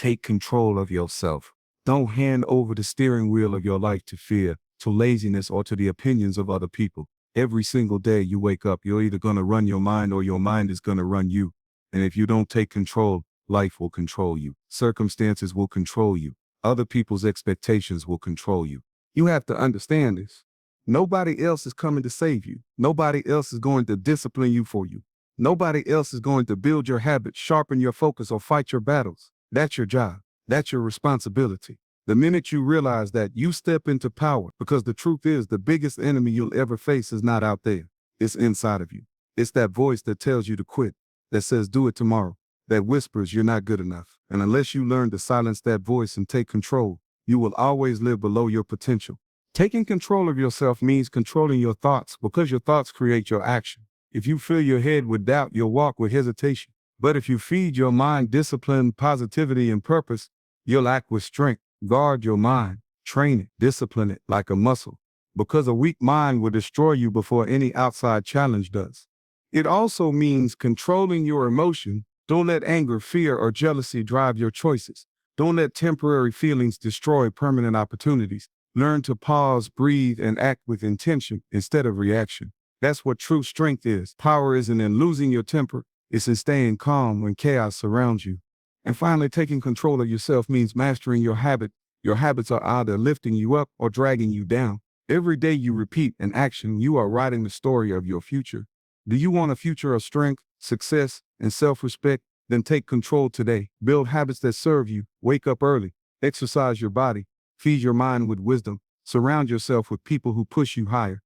Take control of yourself. Don't hand over the steering wheel of your life to fear, to laziness, or to the opinions of other people. Every single day you wake up, you're either going to run your mind or your mind is going to run you. And if you don't take control, life will control you. Circumstances will control you. Other people's expectations will control you. You have to understand this. Nobody else is coming to save you. Nobody else is going to discipline you for you. Nobody else is going to build your habits, sharpen your focus, or fight your battles. That's your job. That's your responsibility. The minute you realize that, you step into power, because the truth is the biggest enemy you'll ever face is not out there. It's inside of you. It's that voice that tells you to quit, that says do it tomorrow, that whispers you're not good enough. And unless you learn to silence that voice and take control, you will always live below your potential. Taking control of yourself means controlling your thoughts, because your thoughts create your action. If you fill your head with doubt, you'll walk with hesitation. But if you feed your mind discipline, positivity, and purpose, you'll act with strength. Guard your mind, train it, discipline it like a muscle, because a weak mind will destroy you before any outside challenge does. It also means controlling your emotion. Don't let anger, fear, or jealousy drive your choices. Don't let temporary feelings destroy permanent opportunities. Learn to pause, breathe, and act with intention instead of reaction. That's what true strength is. Power isn't in losing your temper. It's in staying calm when chaos surrounds you. And finally, taking control of yourself means mastering your habit. Your habits are either lifting you up or dragging you down. Every day you repeat an action, you are writing the story of your future. Do you want a future of strength, success, and self-respect? Then take control today. Build habits that serve you. Wake up early. Exercise your body. Feed your mind with wisdom. Surround yourself with people who push you higher.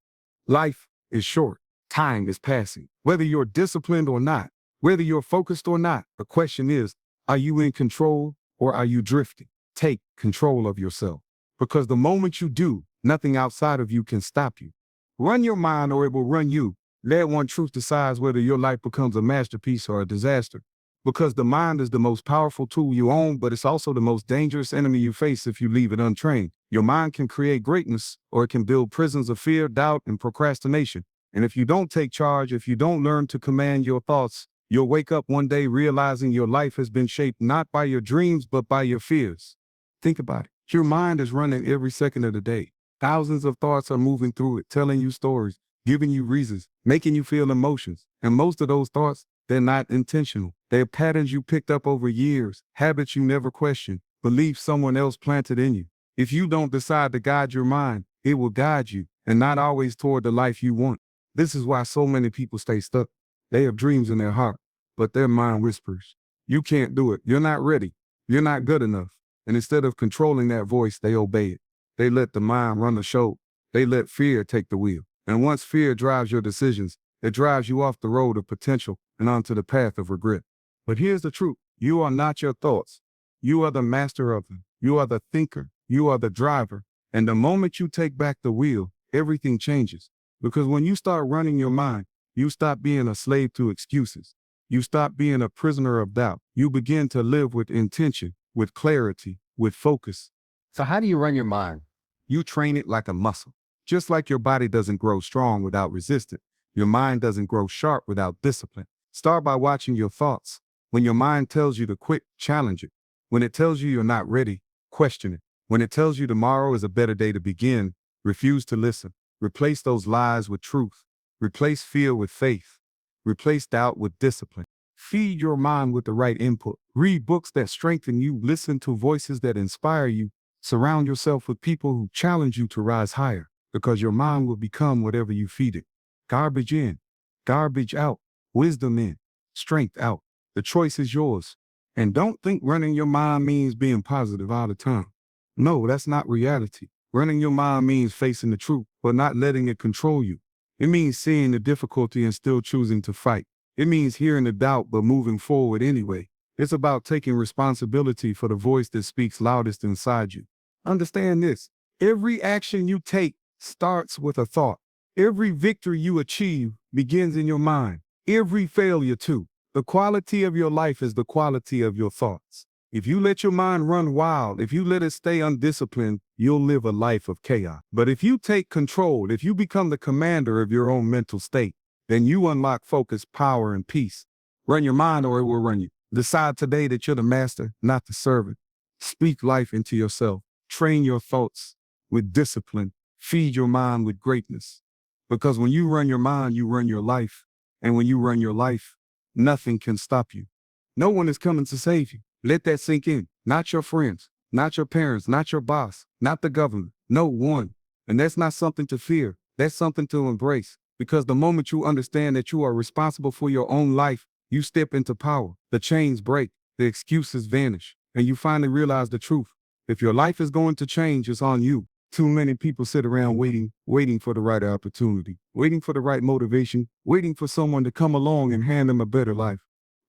Life is short. Time is passing. Whether you're disciplined or not, whether you're focused or not, the question is, are you in control or are you drifting? Take control of yourself, because the moment you do, nothing outside of you can stop you. Run your mind or it will run you. That one truth decides whether your life becomes a masterpiece or a disaster, because the mind is the most powerful tool you own, but it's also the most dangerous enemy you face if you leave it untrained. Your mind can create greatness, or it can build prisons of fear, doubt, and procrastination. And if you don't take charge, if you don't learn to command your thoughts, you'll wake up one day realizing your life has been shaped not by your dreams, but by your fears. Think about it. Your mind is running every second of the day. Thousands of thoughts are moving through it, telling you stories, giving you reasons, making you feel emotions. And most of those thoughts, they're not intentional. They're patterns you picked up over years, habits you never questioned, beliefs someone else planted in you. If you don't decide to guide your mind, it will guide you, and not always toward the life you want. This is why so many people stay stuck. They have dreams in their heart, but their mind whispers, you can't do it. You're not ready. You're not good enough. And instead of controlling that voice, they obey it. They let the mind run the show. They let fear take the wheel. And once fear drives your decisions, it drives you off the road of potential and onto the path of regret. But here's the truth. You are not your thoughts. You are the master of them. You are the thinker. You are the driver. And the moment you take back the wheel, everything changes. Because when you start running your mind, you stop being a slave to excuses. You stop being a prisoner of doubt. You begin to live with intention, with clarity, with focus. So how do you run your mind? You train it like a muscle. Just like your body doesn't grow strong without resistance, your mind doesn't grow sharp without discipline. Start by watching your thoughts. When your mind tells you to quit, challenge it. When it tells you you're not ready, question it. When it tells you tomorrow is a better day to begin, refuse to listen. Replace those lies with truth. Replace fear with faith. Replace doubt with discipline. Feed your mind with the right input. Read books that strengthen you. Listen to voices that inspire you. Surround yourself with people who challenge you to rise higher, because your mind will become whatever you feed it. Garbage in, garbage out, wisdom in, strength out. The choice is yours. And don't think running your mind means being positive all the time. No, that's not reality. Running your mind means facing the truth, but not letting it control you. It means seeing the difficulty and still choosing to fight. It means hearing the doubt, but moving forward anyway. It's about taking responsibility for the voice that speaks loudest inside you. Understand this. Every action you take starts with a thought. Every victory you achieve begins in your mind. Every failure too. The quality of your life is the quality of your thoughts. If you let your mind run wild, if you let it stay undisciplined, you'll live a life of chaos. But if you take control, if you become the commander of your own mental state, then you unlock focus, power, and peace. Run your mind or it will run you. Decide today that you're the master, not the servant. Speak life into yourself. Train your thoughts with discipline. Feed your mind with greatness. Because when you run your mind, you run your life. And when you run your life, nothing can stop you. No one is coming to save you. Let that sink in. Not your friends, not your parents, not your boss, not the government. No one. And that's not something to fear. That's something to embrace. Because the moment you understand that you are responsible for your own life, you step into power. The chains break, the excuses vanish, and you finally realize the truth. If your life is going to change, it's on you. Too many people sit around waiting for the right opportunity, waiting for the right motivation, waiting for someone to come along and hand them a better life.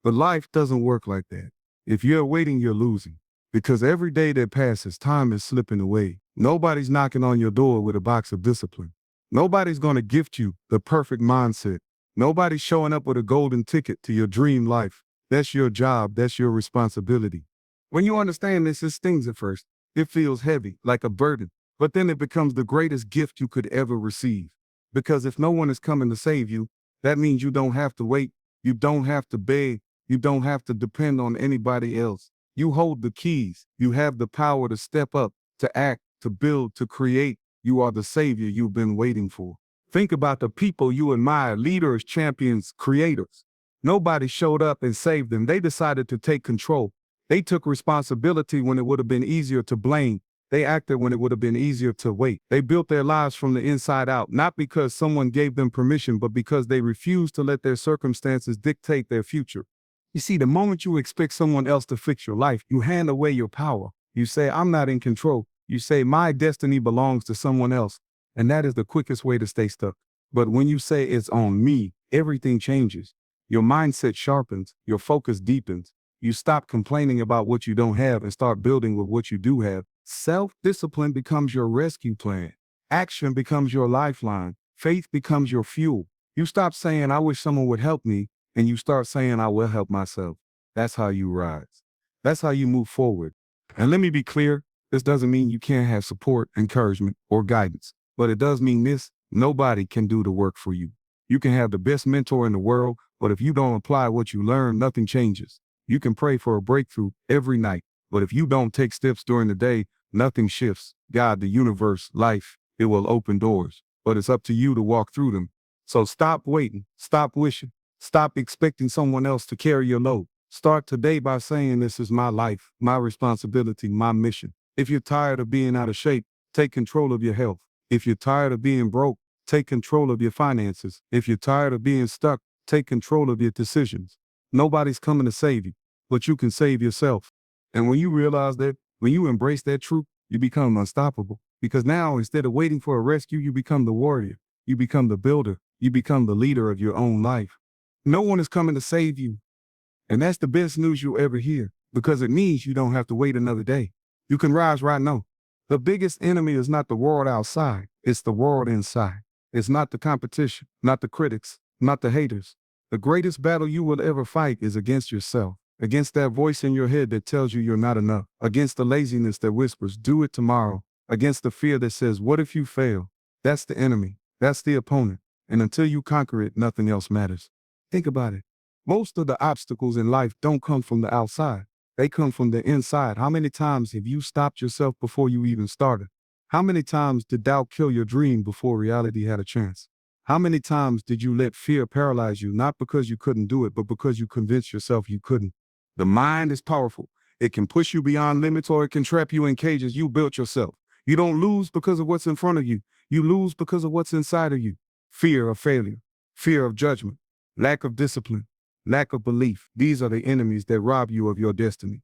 But life doesn't work like that. If you're waiting, you're losing. Because every day that passes, time is slipping away. Nobody's knocking on your door with a box of discipline. Nobody's going to gift you the perfect mindset. Nobody's showing up with a golden ticket to your dream life. That's your job. That's your responsibility. When you understand this, it stings at first. It feels heavy, like a burden. But then it becomes the greatest gift you could ever receive. Because if no one is coming to save you, that means you don't have to wait. You don't have to beg. You don't have to depend on anybody else. You hold the keys. You have the power to step up, to act, to build, to create. You are the savior you've been waiting for. Think about the people you admire, leaders, champions, creators. Nobody showed up and saved them. They decided to take control. They took responsibility when it would have been easier to blame. They acted when it would have been easier to wait. They built their lives from the inside out, not because someone gave them permission, but because they refused to let their circumstances dictate their future. You see, the moment you expect someone else to fix your life, you hand away your power. You say, I'm not in control. You say, my destiny belongs to someone else. And that is the quickest way to stay stuck. But when you say it's on me, everything changes. Your mindset sharpens, your focus deepens. You stop complaining about what you don't have and start building with what you do have. Self-discipline becomes your rescue plan. Action becomes your lifeline. Faith becomes your fuel. You stop saying, I wish someone would help me, and you start saying, I will help myself. That's how you rise. That's how you move forward. And let me be clear, this doesn't mean you can't have support, encouragement, or guidance. But it does mean this: nobody can do the work for you. You can have the best mentor in the world, but if you don't apply what you learn, nothing changes. You can pray for a breakthrough every night, but if you don't take steps during the day, nothing shifts. God, the universe, life, it will open doors, but it's up to you to walk through them. So stop waiting, stop wishing, stop expecting someone else to carry your load. Start today by saying, this is my life, my responsibility, my mission. If you're tired of being out of shape, take control of your health. If you're tired of being broke, take control of your finances. If you're tired of being stuck, take control of your decisions. Nobody's coming to save you, but you can save yourself. And when you realize that, when you embrace that truth, you become unstoppable. Because now, instead of waiting for a rescue, you become the warrior. You become the builder. You become the leader of your own life. No one is coming to save you. And that's the best news you'll ever hear, because it means you don't have to wait another day. You can rise right now. The biggest enemy is not the world outside. It's the world inside. It's not the competition, not the critics, not the haters. The greatest battle you will ever fight is against yourself, against that voice in your head that tells you you're not enough, against the laziness that whispers, do it tomorrow, against the fear that says, what if you fail? That's the enemy. That's the opponent. And until you conquer it, nothing else matters. Think about it. Most of the obstacles in life don't come from the outside. They come from the inside. How many times have you stopped yourself before you even started? How many times did doubt kill your dream before reality had a chance? How many times did you let fear paralyze you, not because you couldn't do it, but because you convinced yourself you couldn't? The mind is powerful. It can push you beyond limits, or it can trap you in cages you built yourself. You don't lose because of what's in front of you. You lose because of what's inside of you. Fear of failure, fear of judgment, lack of discipline, lack of belief. These are the enemies that rob you of your destiny.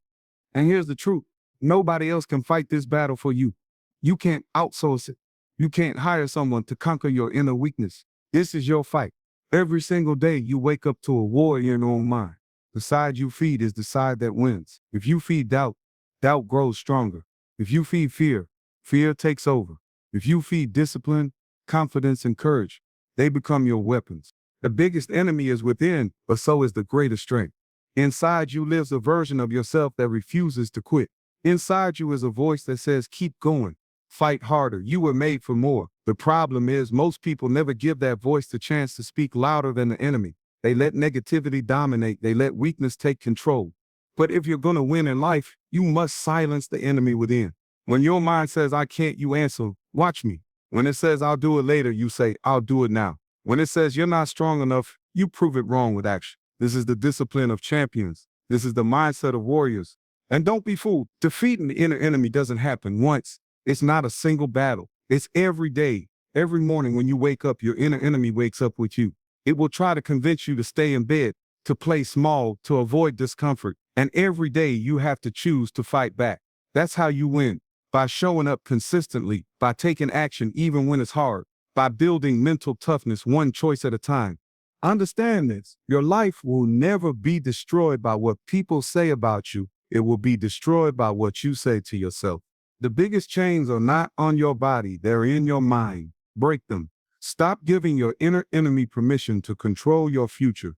And here's the truth. Nobody else can fight this battle for you. You can't outsource it. You can't hire someone to conquer your inner weakness. This is your fight. Every single day you wake up to a war in your own mind. The side you feed is the side that wins. If you feed doubt, doubt grows stronger. If you feed fear, fear takes over. If you feed discipline, confidence, and courage, they become your weapons. The biggest enemy is within, but so is the greatest strength. Inside you lives a version of yourself that refuses to quit. Inside you is a voice that says, keep going, fight harder. You were made for more. The problem is most people never give that voice the chance to speak louder than the enemy. They let negativity dominate. They let weakness take control. But if you're going to win in life, You must silence the enemy within. When your mind says, I can't, you answer, watch me. When it says, I'll do it later, you say, I'll do it now. When it says you're not strong enough, you prove it wrong with action. This is the discipline of champions. This is the mindset of warriors. And don't be fooled. Defeating the inner enemy doesn't happen once. It's not a single battle. It's every day. Every morning when you wake up, your inner enemy wakes up with you. It will try to convince you to stay in bed, to play small, to avoid discomfort. And every day you have to choose to fight back. That's how you win. By showing up consistently, by taking action even when it's hard, by building mental toughness one choice at a time. Understand this. Your life will never be destroyed by what people say about you. It will be destroyed by what you say to yourself. The biggest chains are not on your body. They're in your mind. Break them. Stop giving your inner enemy permission to control your future.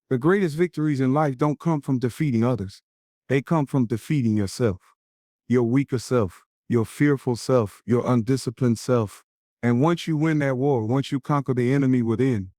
The greatest victories in life don't come from defeating others. They come from defeating yourself. Your weaker self, your fearful self, your undisciplined self. And once you win that war, once you conquer the enemy within,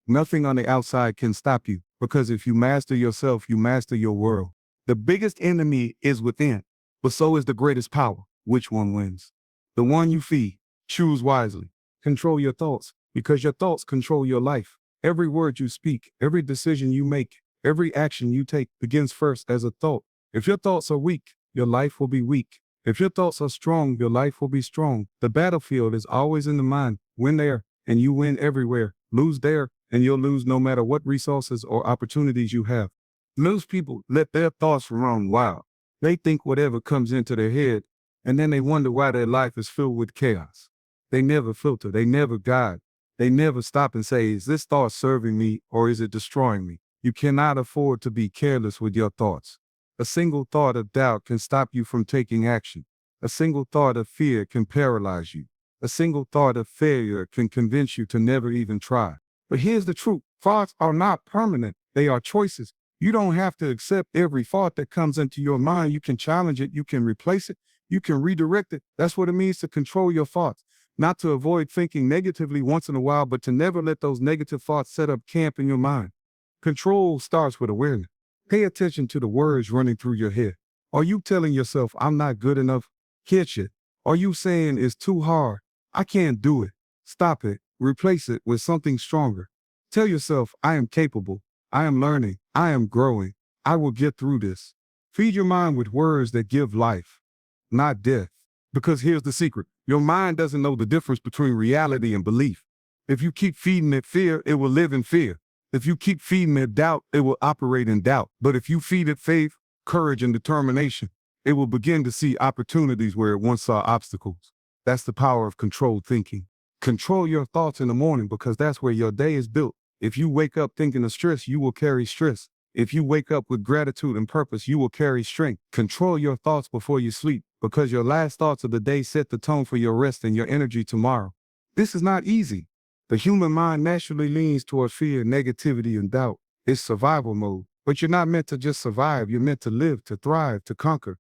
nothing on the outside can stop you. Because if you master yourself, you master your world. The biggest enemy is within, but so is the greatest power. Which one wins? The one you feed. Choose wisely. Control your thoughts, because your thoughts control your life. Every word you speak, every decision you make, every action you take begins first as a thought. If your thoughts are weak, your life will be weak. If your thoughts are strong, your life will be strong. The battlefield is always in the mind. Win there, and you win everywhere. Lose there, and you'll lose no matter what resources or opportunities you have. Most people let their thoughts run wild. They think whatever comes into their head, and then they wonder why their life is filled with chaos. They never filter, they never guide. They never stop and say, is this thought serving me or is it destroying me? You cannot afford to be careless with your thoughts. A single thought of doubt can stop you from taking action. A single thought of fear can paralyze you. A single thought of failure can convince you to never even try. But here's the truth. Thoughts are not permanent. They are choices. You don't have to accept every thought that comes into your mind. You can challenge it. You can replace it. You can redirect it. That's what it means to control your thoughts. Not to avoid thinking negatively once in a while, but to never let those negative thoughts set up camp in your mind. Control starts with awareness. Pay attention to the words running through your head. Are you telling yourself, I'm not good enough? Catch it. Are you saying it's too hard? I can't do it. Stop it. Replace it with something stronger. Tell yourself, I am capable. I am learning. I am growing. I will get through this. Feed your mind with words that give life, not death. Because here's the secret. Your mind doesn't know the difference between reality and belief. If you keep feeding it fear, it will live in fear. If you keep feeding it doubt, it will operate in doubt. But if you feed it faith, courage, and determination, it will begin to see opportunities where it once saw obstacles. That's the power of controlled thinking. Control your thoughts in the morning because that's where your day is built. If you wake up thinking of stress, you will carry stress. If you wake up with gratitude and purpose, you will carry strength. Control your thoughts before you sleep because your last thoughts of the day set the tone for your rest and your energy tomorrow. This is not easy. The human mind naturally leans toward fear, negativity, and doubt. It's survival mode. But you're not meant to just survive. You're meant to live, to thrive, to conquer.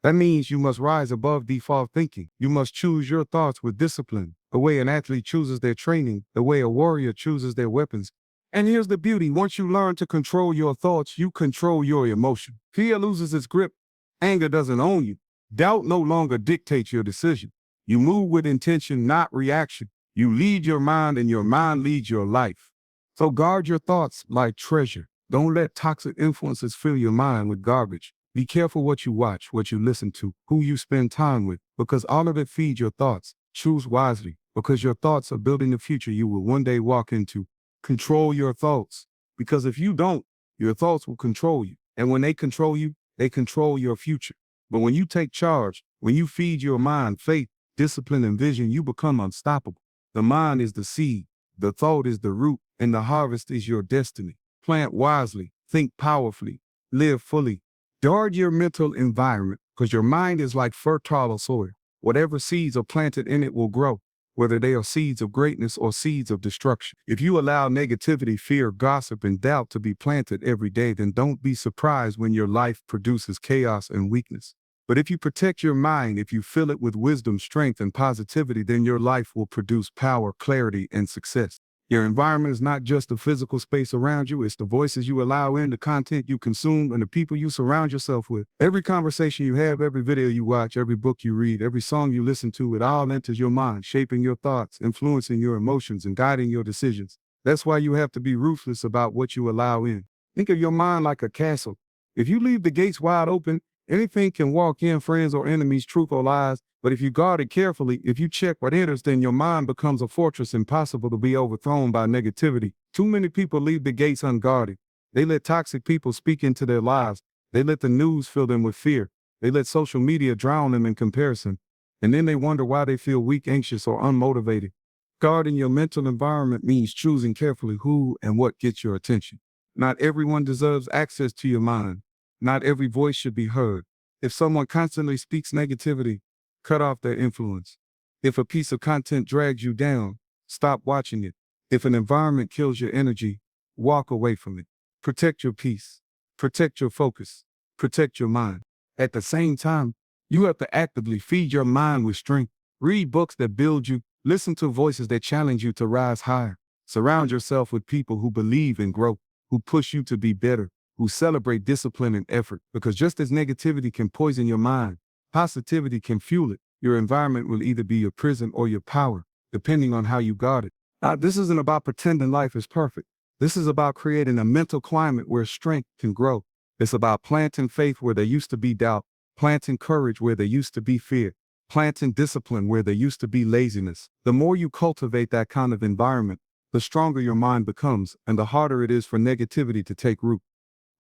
That means you must rise above default thinking. You must choose your thoughts with discipline, the way an athlete chooses their training, the way a warrior chooses their weapons. And here's the beauty. Once you learn to control your thoughts, you control your emotion. Fear loses its grip. Anger doesn't own you. Doubt no longer dictates your decision. You move with intention, not reaction. You lead your mind and your mind leads your life. So guard your thoughts like treasure. Don't let toxic influences fill your mind with garbage. Be careful what you watch, what you listen to, who you spend time with, because all of it feeds your thoughts. Choose wisely, because your thoughts are building the future you will one day walk into. Control your thoughts, because if you don't, your thoughts will control you. And when they control you, they control your future. But when you take charge, when you feed your mind faith, discipline, and vision, you become unstoppable. The mind is the seed, the thought is the root, and the harvest is your destiny. Plant wisely, think powerfully, live fully. Guard your mental environment, because your mind is like fertile soil. Whatever seeds are planted in it will grow, whether they are seeds of greatness or seeds of destruction. If you allow negativity, fear, gossip, and doubt to be planted every day, then don't be surprised when your life produces chaos and weakness. But if you protect your mind, if you fill it with wisdom, strength, and positivity, then your life will produce power, clarity, and success. Your environment is not just the physical space around you, it's the voices you allow in, the content you consume, and the people you surround yourself with. Every conversation you have, every video you watch, every book you read, every song you listen to, it all enters your mind, shaping your thoughts, influencing your emotions, and guiding your decisions. That's why you have to be ruthless about what you allow in. Think of your mind like a castle. If you leave the gates wide open, anything can walk in, friends or enemies, truth or lies. But if you guard it carefully, if you check what enters, then your mind becomes a fortress impossible to be overthrown by negativity. Too many people leave the gates unguarded. They let toxic people speak into their lives. They let the news fill them with fear. They let social media drown them in comparison. And then they wonder why they feel weak, anxious, or unmotivated. Guarding your mental environment means choosing carefully who and what gets your attention. Not everyone deserves access to your mind. Not every voice should be heard. If someone constantly speaks negativity, cut off their influence. If a piece of content drags you down, stop watching it. If an environment kills your energy, walk away from it. Protect your peace. Protect your focus. Protect your mind. At the same time, you have to actively feed your mind with strength. Read books that build you. Listen to voices that challenge you to rise higher. Surround yourself with people who believe in growth, who push you to be better, who celebrate discipline and effort. Because just as negativity can poison your mind, positivity can fuel it. Your environment will either be your prison or your power, depending on how you guard it. Now, this isn't about pretending life is perfect. This is about creating a mental climate where strength can grow. It's about planting faith where there used to be doubt, planting courage where there used to be fear, planting discipline where there used to be laziness. The more you cultivate that kind of environment, the stronger your mind becomes and the harder it is for negativity to take root.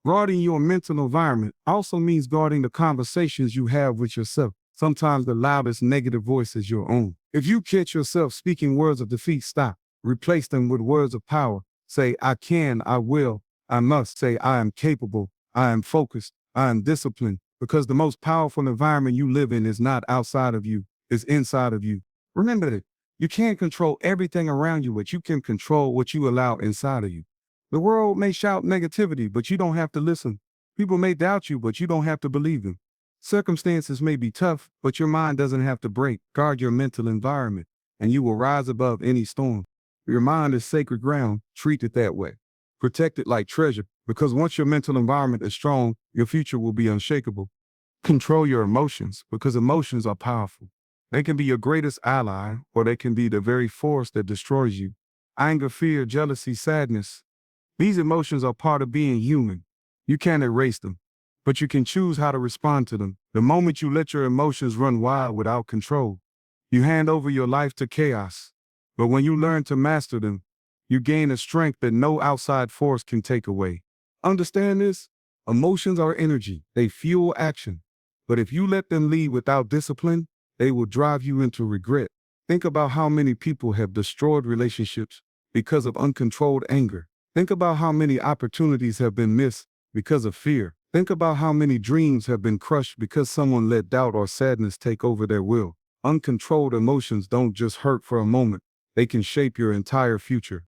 Guarding your mental environment also means guarding the conversations you have with yourself. Sometimes the loudest negative voice is your own. If you catch yourself speaking words of defeat, stop. Replace them with words of power. Say, I can, I will, I must. Say, I am capable, I am focused, I am disciplined. Because the most powerful environment you live in is not outside of you, it's inside of you. Remember that you can't control everything around you, but you can control what you allow inside of you. The world may shout negativity, but you don't have to listen. People may doubt you, but you don't have to believe them. Circumstances may be tough, but your mind doesn't have to break. Guard your mental environment, and you will rise above any storm. Your mind is sacred ground. Treat it that way. Protect it like treasure, because once your mental environment is strong, your future will be unshakable. Control your emotions, because emotions are powerful. They can be your greatest ally, or they can be the very force that destroys you. Anger, fear, jealousy, sadness. These emotions are part of being human. You can't erase them, but you can choose how to respond to them. The moment you let your emotions run wild without control, you hand over your life to chaos. But when you learn to master them, you gain a strength that no outside force can take away. Understand this? Emotions are energy. They fuel action. But if you let them lead without discipline, they will drive you into regret. Think about how many people have destroyed relationships because of uncontrolled anger. Think about how many opportunities have been missed because of fear. Think about how many dreams have been crushed because someone let doubt or sadness take over their will. Uncontrolled emotions don't just hurt for a moment. They can shape your entire future.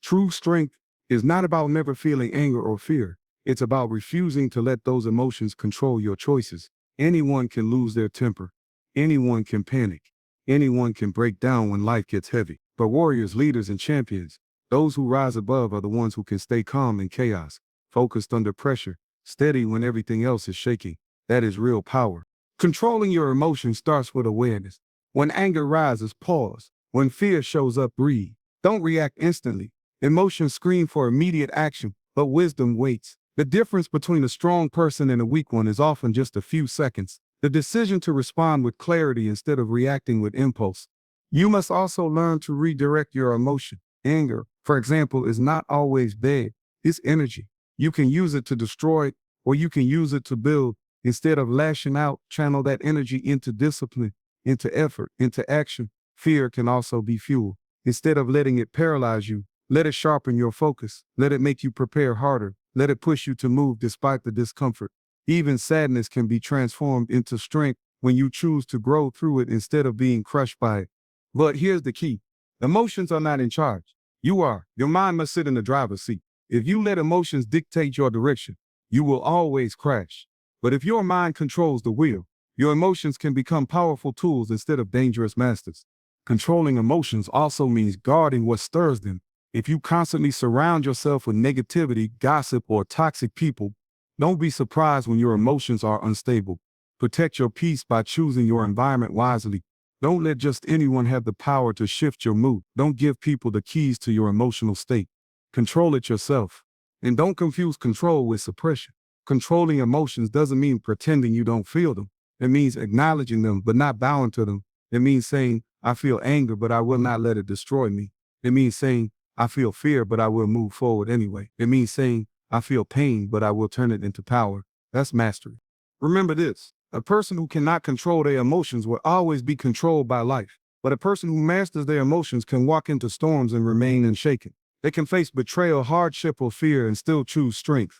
True strength is not about never feeling anger or fear. It's about refusing to let those emotions control your choices. Anyone can lose their temper. Anyone can panic. Anyone can break down when life gets heavy. But warriors, leaders, and champions, those who rise above are the ones who can stay calm in chaos, focused under pressure, steady when everything else is shaking. That is real power. Controlling your emotions starts with awareness. When anger rises, pause. When fear shows up, breathe. Don't react instantly. Emotions scream for immediate action, but wisdom waits. The difference between a strong person and a weak one is often just a few seconds. The decision to respond with clarity instead of reacting with impulse. You must also learn to redirect your emotion. Anger, for example, is not always bad. It's energy. You can use it to destroy, or you can use it to build. Instead of lashing out, channel that energy into discipline, into effort, into action. Fear can also be fuel. Instead of letting it paralyze you, let it sharpen your focus. Let it make you prepare harder. Let it push you to move despite the discomfort. Even sadness can be transformed into strength when you choose to grow through it instead of being crushed by it. But here's the key. Emotions are not in charge. You are. Your mind must sit in the driver's seat. If you let emotions dictate your direction, you will always crash. But if your mind controls the wheel, your emotions can become powerful tools instead of dangerous masters. Controlling emotions also means guarding what stirs them. If you constantly surround yourself with negativity, gossip, or toxic people, don't be surprised when your emotions are unstable. Protect your peace by choosing your environment wisely. Don't let just anyone have the power to shift your mood. Don't give people the keys to your emotional state. Control it yourself. And don't confuse control with suppression. Controlling emotions doesn't mean pretending you don't feel them. It means acknowledging them, but not bowing to them. It means saying, I feel anger, but I will not let it destroy me. It means saying, I feel fear, but I will move forward anyway. It means saying, I feel pain, but I will turn it into power. That's mastery. Remember this, a person who cannot control their emotions will always be controlled by life. But a person who masters their emotions can walk into storms and remain unshaken. They can face betrayal, hardship, or fear and still choose strength.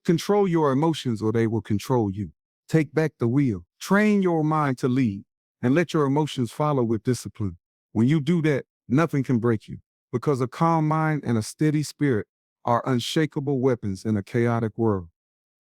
Control your emotions or they will control you. Take back the wheel. Train your mind to lead and let your emotions follow with discipline. When you do that, nothing can break you because a calm mind and a steady spirit are unshakable weapons in a chaotic world.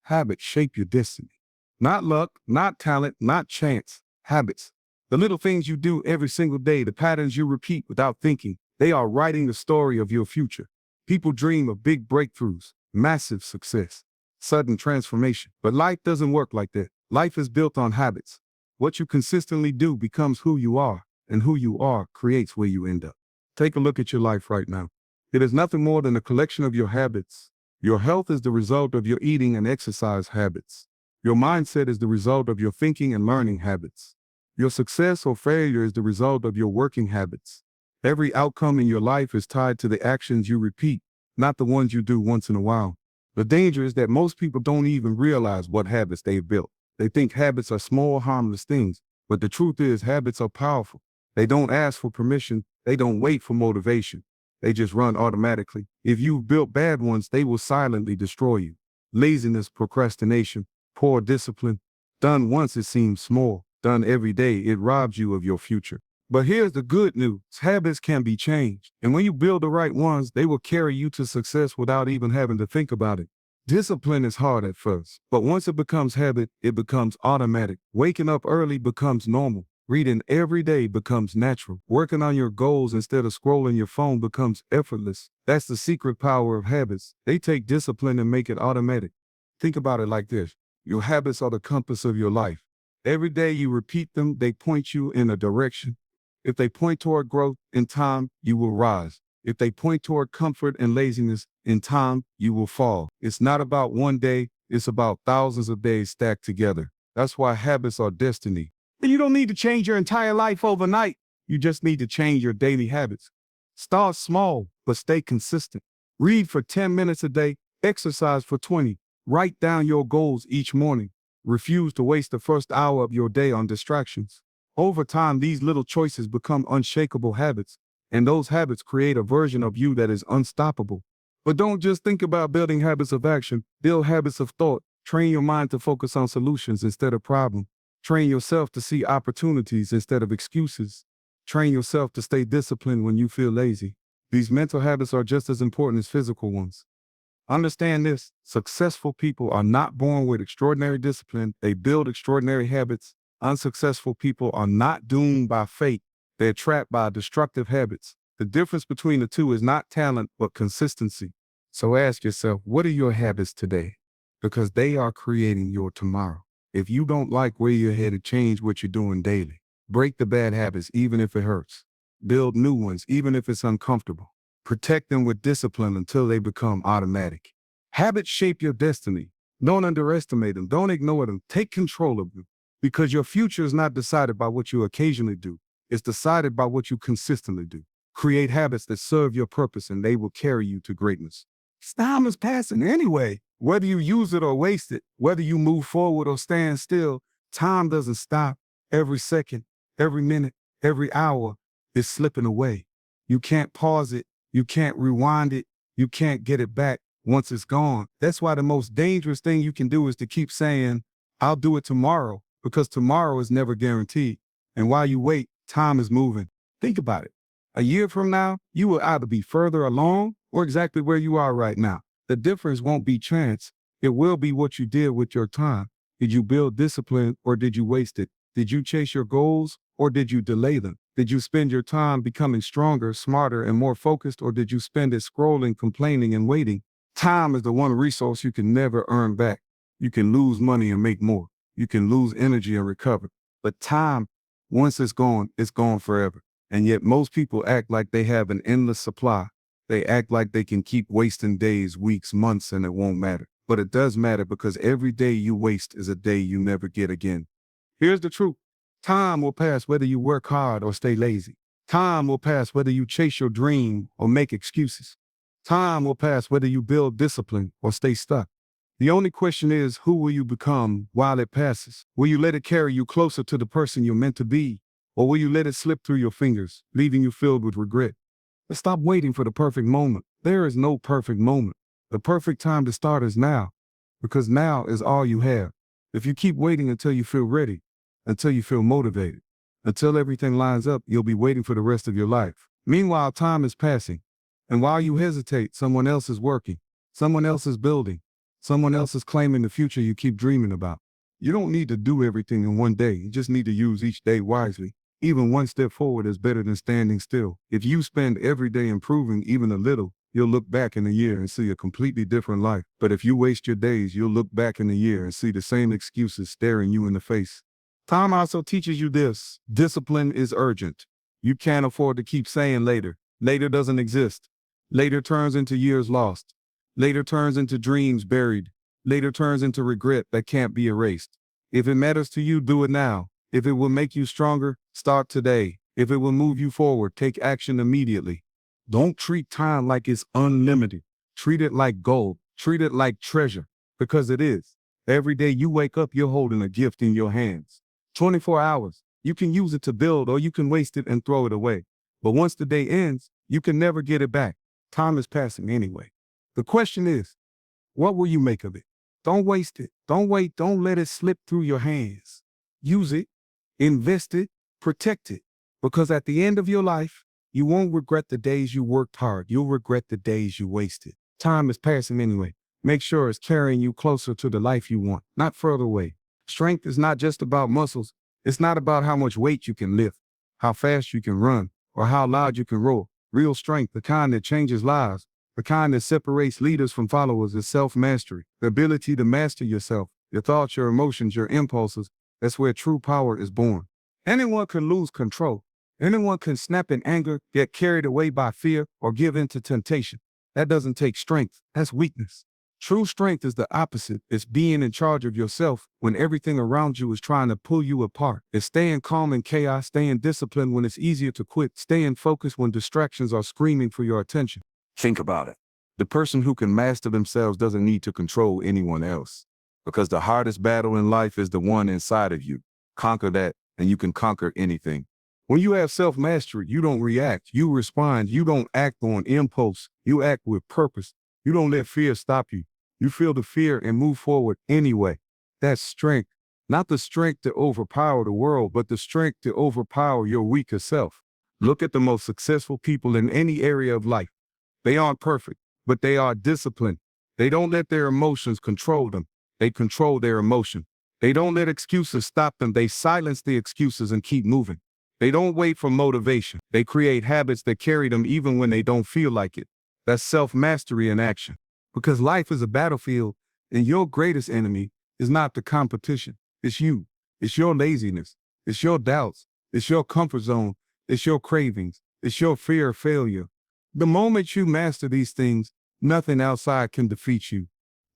Habits shape your destiny. Not luck, not talent, not chance. Habits. The little things you do every single day, the patterns you repeat without thinking, they are writing the story of your future. People dream of big breakthroughs, massive success, sudden transformation. But life doesn't work like that. Life is built on habits. What you consistently do becomes who you are, and who you are creates where you end up. Take a look at your life right now. It is nothing more than a collection of your habits. Your health is the result of your eating and exercise habits. Your mindset is the result of your thinking and learning habits. Your success or failure is the result of your working habits. Every outcome in your life is tied to the actions you repeat, not the ones you do once in a while. The danger is that most people don't even realize what habits they've built. They think habits are small, harmless things, but the truth is habits are powerful. They don't ask for permission. They don't wait for motivation. They just run automatically. If you've built bad ones, they will silently destroy you. Laziness, procrastination, poor discipline. Done once, it seems small. Done every day, it robs you of your future. But here's the good news. Habits can be changed. And when you build the right ones, they will carry you to success without even having to think about it. Discipline is hard at first, but once it becomes habit, it becomes automatic. Waking up early becomes normal. Reading every day becomes natural. Working on your goals instead of scrolling your phone becomes effortless. That's the secret power of habits. They take discipline and make it automatic. Think about it like this. Your habits are the compass of your life. Every day you repeat them, they point you in a direction. If they point toward growth, in time, you will rise. If they point toward comfort and laziness, in time, you will fall. It's not about one day, it's about thousands of days stacked together. That's why habits are destiny. And you don't need to change your entire life overnight. You just need to change your daily habits. Start small, but stay consistent. Read for 10 minutes a day, exercise for 20. Write down your goals each morning. Refuse to waste the first hour of your day on distractions. Over time, these little choices become unshakable habits, and those habits create a version of you that is unstoppable. But don't just think about building habits of action, build habits of thought. Train your mind to focus on solutions instead of problems. Train yourself to see opportunities instead of excuses. Train yourself to stay disciplined when you feel lazy. These mental habits are just as important as physical ones. Understand this, successful people are not born with extraordinary discipline. They build extraordinary habits. Unsuccessful people are not doomed by fate. They're trapped by destructive habits. The difference between the two is not talent, but consistency. So ask yourself, what are your habits today? Because they are creating your tomorrow. If you don't like where you're headed, change what you're doing daily. Break the bad habits, even if it hurts. Build new ones, even if it's uncomfortable. Protect them with discipline until they become automatic. Habits shape your destiny. Don't underestimate them. Don't ignore them. Take control of them. Because your future is not decided by what you occasionally do. It's decided by what you consistently do. Create habits that serve your purpose and they will carry you to greatness. Time is passing anyway. Whether you use it or waste it, whether you move forward or stand still, time doesn't stop. Every second, every minute, every hour is slipping away. You can't pause it. You can't rewind it. You can't get it back once it's gone. That's why the most dangerous thing you can do is to keep saying, I'll do it tomorrow, because tomorrow is never guaranteed. And while you wait, time is moving. Think about it. A year from now, you will either be further along or exactly where you are right now. The difference won't be chance. It will be what you did with your time. Did you build discipline or did you waste it? Did you chase your goals or did you delay them? Did you spend your time becoming stronger, smarter, and more focused, or did you spend it scrolling, complaining, and waiting? Time is the one resource you can never earn back. You can lose money and make more. You can lose energy and recover. But time, once it's gone forever. And yet most people act like they have an endless supply. They act like they can keep wasting days, weeks, months, and it won't matter. But it does matter, because every day you waste is a day you never get again. Here's the truth. Time will pass whether you work hard or stay lazy. Time will pass whether you chase your dream or make excuses. Time will pass whether you build discipline or stay stuck. The only question is, who will you become while it passes? Will you let it carry you closer to the person you're meant to be? Or will you let it slip through your fingers, leaving you filled with regret? But stop waiting for the perfect moment. There is no perfect moment. The perfect time to start is now, because now is all you have. If you keep waiting until you feel ready, until you feel motivated, until everything lines up, you'll be waiting for the rest of your life. Meanwhile, time is passing. And while you hesitate, someone else is working. Someone else is building. Someone else is claiming the future you keep dreaming about. You don't need to do everything in one day. You just need to use each day wisely. Even one step forward is better than standing still. If you spend every day improving even a little, you'll look back in a year and see a completely different life. But if you waste your days, you'll look back in a year and see the same excuses staring you in the face. Time also teaches you this: discipline is urgent. You can't afford to keep saying later. Later doesn't exist. Later turns into years lost. Later turns into dreams buried. Later turns into regret that can't be erased. If it matters to you, do it now. If it will make you stronger, start today. If it will move you forward, take action immediately. Don't treat time like it's unlimited. Treat it like gold. Treat it like treasure, because it is. Every day you wake up, you're holding a gift in your hands. 24 hours. You can use it to build, or you can waste it and throw it away. But once the day ends, you can never get it back. Time is passing anyway. The question is, what will you make of it? Don't waste it. Don't wait. Don't let it slip through your hands. Use it, invest it, protect it. Because at the end of your life, you won't regret the days you worked hard. You'll regret the days you wasted. Time is passing anyway. Make sure it's carrying you closer to the life you want, not further away. Strength is not just about muscles. It's not about how much weight you can lift, how fast you can run, or how loud you can roar. Real strength, the kind that changes lives, the kind that separates leaders from followers, is self-mastery. The ability to master yourself, your thoughts, your emotions, your impulses. That's where true power is born. Anyone can lose control. Anyone can snap in anger, get carried away by fear, or give in to temptation. That doesn't take strength. That's weakness. True strength is the opposite. It's being in charge of yourself when everything around you is trying to pull you apart. It's staying calm in chaos, staying disciplined when it's easier to quit, staying focused when distractions are screaming for your attention. Think about it. The person who can master themselves doesn't need to control anyone else, because the hardest battle in life is the one inside of you. Conquer that, and you can conquer anything. When you have self-mastery, you don't react, you respond. You don't act on impulse, you act with purpose. You don't let fear stop you. You feel the fear and move forward anyway. That's strength. Not the strength to overpower the world, but the strength to overpower your weaker self. Look at the most successful people in any area of life. They aren't perfect, but they are disciplined. They don't let their emotions control them. They control their emotion. They don't let excuses stop them. They silence the excuses and keep moving. They don't wait for motivation. They create habits that carry them even when they don't feel like it. That's self-mastery in action. Because life is a battlefield, and your greatest enemy is not the competition. It's you. It's your laziness. It's your doubts. It's your comfort zone. It's your cravings. It's your fear of failure. The moment you master these things, nothing outside can defeat you.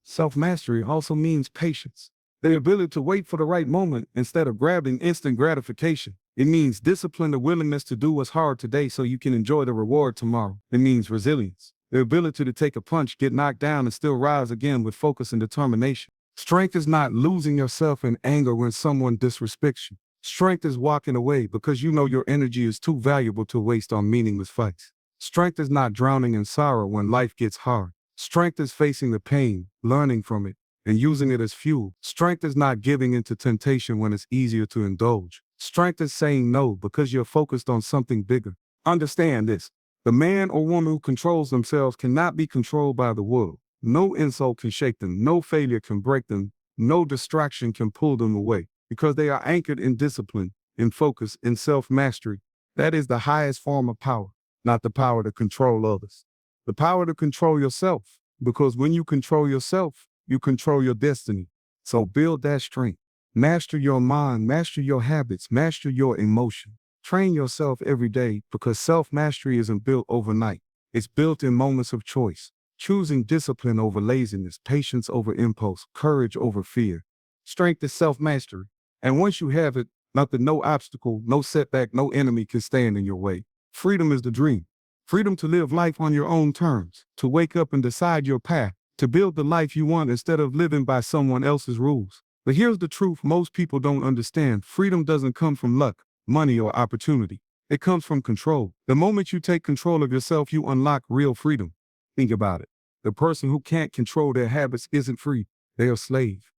Self-mastery also means patience. The ability to wait for the right moment instead of grabbing instant gratification. It means discipline, the willingness to do what's hard today so you can enjoy the reward tomorrow. It means resilience. The ability to take a punch, get knocked down, and still rise again with focus and determination. Strength is not losing yourself in anger when someone disrespects you. Strength is walking away because you know your energy is too valuable to waste on meaningless fights. Strength is not drowning in sorrow when life gets hard. Strength is facing the pain, learning from it, and using it as fuel. Strength is not giving into temptation when it's easier to indulge. Strength is saying no because you're focused on something bigger. Understand this. The man or woman who controls themselves cannot be controlled by the world. No insult can shake them. No failure can break them. No distraction can pull them away, because they are anchored in discipline, in focus, in self-mastery. That is the highest form of power, not the power to control others. The power to control yourself, because when you control yourself, you control your destiny. So build that strength. Master your mind, master your habits, master your emotion. Train yourself every day because self-mastery isn't built overnight. It's built in moments of choice, choosing discipline over laziness, patience over impulse, courage over fear. Strength is self-mastery. And once you have it, nothing, no obstacle, no setback, no enemy can stand in your way. Freedom is the dream. Freedom to live life on your own terms, to wake up and decide your path, to build the life you want instead of living by someone else's rules. But here's the truth most people don't understand. Freedom doesn't come from luck, money, or opportunity. It comes from control. The moment you take control of yourself, you unlock real freedom. Think about it. The person who can't control their habits isn't free. They're a slave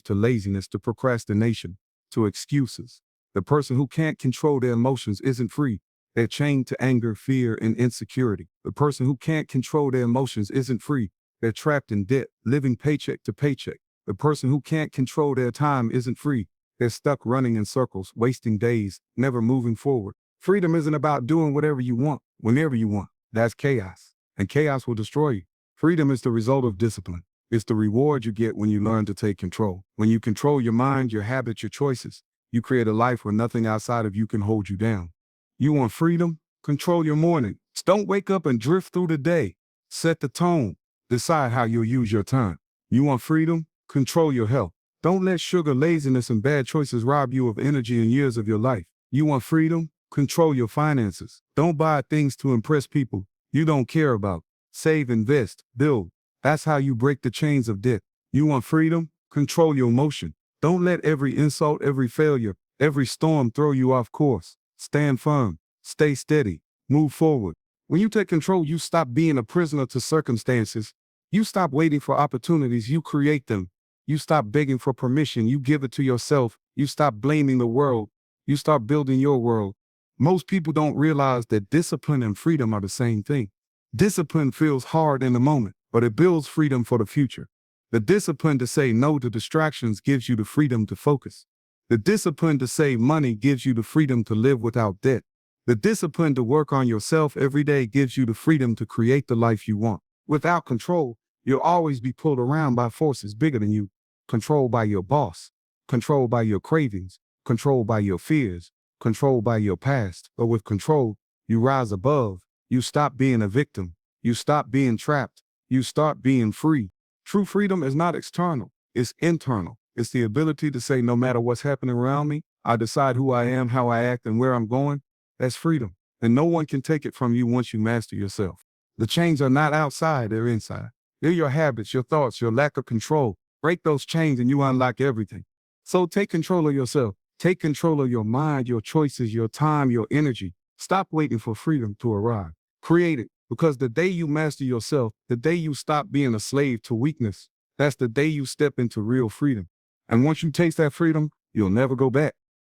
to laziness, to procrastination, to excuses. The person who can't control their emotions isn't free. They're chained to anger, fear, and insecurity. The person who can't control their emotions isn't free. They're trapped in debt, living paycheck to paycheck. The person who can't control their time isn't free. They're stuck running in circles, wasting days, never moving forward. Freedom isn't about doing whatever you want, whenever you want. That's chaos, and chaos will destroy you. Freedom is the result of discipline. It's the reward you get when you learn to take control. When you control your mind, your habits, your choices, you create a life where nothing outside of you can hold you down. You want freedom? Control your mornings. Don't wake up and drift through the day. Set the tone. Decide how you'll use your time. You want freedom? Control your health. Don't let sugar, laziness, and bad choices rob you of energy and years of your life. You want freedom? Control your finances. Don't buy things to impress people you don't care about. Save, invest, build. That's how you break the chains of debt. You want freedom? Control your emotion. Don't let every insult, every failure, every storm throw you off course. Stand firm. Stay steady. Move forward. When you take control, you stop being a prisoner to circumstances. You stop waiting for opportunities. You create them. You stop begging for permission. You give it to yourself. You stop blaming the world. You start building your world. Most people don't realize that discipline and freedom are the same thing. Discipline feels hard in the moment, but it builds freedom for the future. The discipline to say no to distractions gives you the freedom to focus. The discipline to save money gives you the freedom to live without debt. The discipline to work on yourself every day gives you the freedom to create the life you want. Without control, you'll always be pulled around by forces bigger than you. Controlled by your boss, controlled by your cravings, controlled by your fears, controlled by your past. But with control, you rise above. You stop being a victim. You stop being trapped. You start being free. True freedom is not external. It's internal. It's the ability to say, no matter what's happening around me, I decide who I am, how I act, and where I'm going. That's freedom. And no one can take it from you once you master yourself. The chains are not outside, they're inside. They're your habits, your thoughts, your lack of control. Break those chains and you unlock everything. So take control of yourself. Take control of your mind, your choices, your time, your energy. Stop waiting for freedom to arrive. Create it, because the day you master yourself, the day you stop being a slave to weakness, that's the day you step into real freedom. And once you taste that freedom, you'll never go back.